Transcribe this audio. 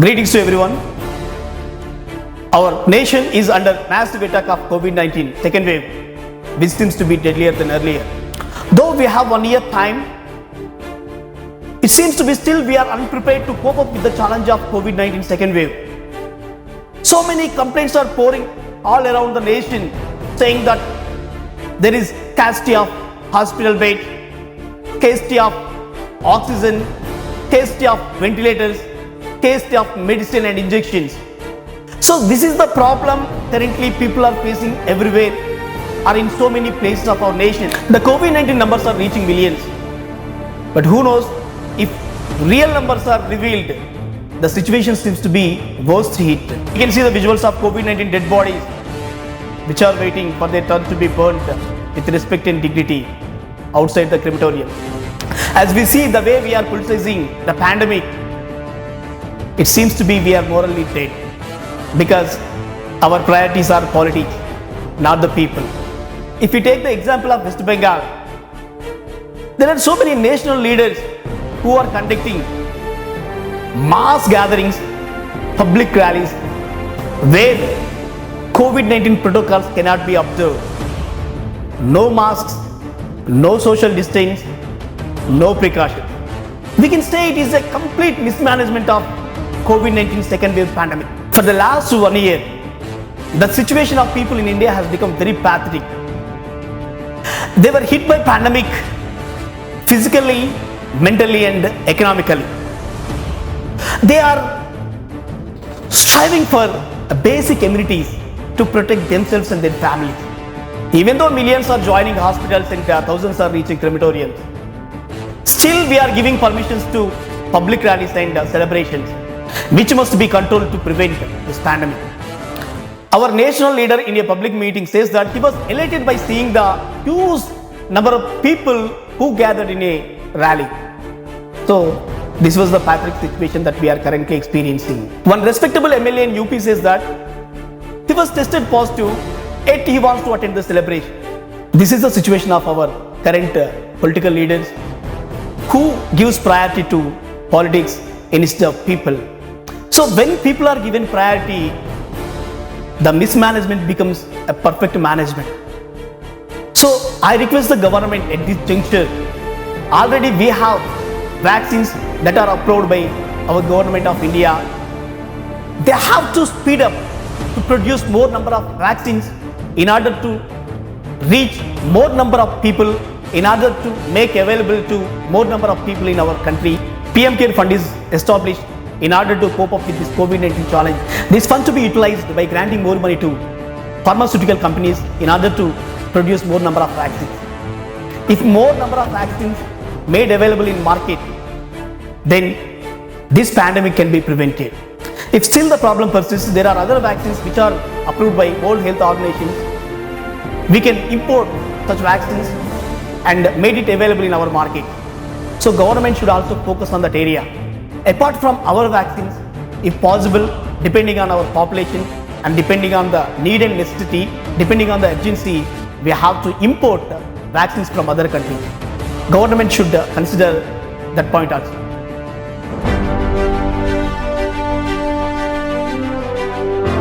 Greetings to everyone. Our nation is under massive attack of COVID-19 second wave, which seems to be deadlier than earlier. Though we have 1 year time, it seems to be still we are unprepared to cope up with the challenge of COVID-19 second wave. So many complaints are pouring all around the nation saying that there is scarcity of hospital beds, scarcity of oxygen, scarcity of ventilators, scarcity of medicine and injections. So this is the problem currently people are facing everywhere or in so many places of our nation. The COVID-19 numbers are reaching millions. But who knows if real numbers are revealed, the situation seems to be worst hit. You can see the visuals of COVID-19 dead bodies which are waiting for their turn to be burnt with respect and dignity outside the crematorium. As we see the way we are politicizing the pandemic, it seems to be we are morally dead because our priorities are politics, not the people. If we take the example of West Bengal, there are so many national leaders who are conducting mass gatherings, public rallies, where COVID-19 protocols cannot be observed. No masks, no social distance, no precautions. We can say it is a complete mismanagement of COVID-19 second wave pandemic. For the last 1 year, the situation of people in India has become very pathetic. They were hit by pandemic physically, mentally and economically. They are striving for basic amenities to protect themselves and their families. Even though millions are joining hospitals and thousands are reaching crematoriums, still we are giving permissions to public rallies and celebrations, which must be controlled to prevent this pandemic. Our national leader in a public meeting says that he was elated by seeing the huge number of people who gathered in a rally. So this was the pathetic situation that we are currently experiencing. One respectable MLA in UP says that he was tested positive, yet he wants to attend the celebration. This is the situation of our current political leaders who gives priority to politics instead of people. So when people are given priority, the mismanagement becomes a perfect management. So I request the government at this juncture, already we have vaccines that are approved by our government of India. They have to speed up to produce more number of vaccines in order to reach more number of people, in order to make available to more number of people in our country. PM Care Fund is established in order to cope up with this COVID-19 challenge. This fund to be utilized by granting more money to pharmaceutical companies in order to produce more number of vaccines. If more number of vaccines made available in market, then this pandemic can be prevented. If still the problem persists, there are other vaccines which are approved by World Health Organizations. We can import such vaccines and made it available in our market. So government should also focus on that area. Apart from our vaccines, if possible, depending on our population and depending on the need and necessity, depending on the urgency, we have to import vaccines from other countries. Government should consider that point also.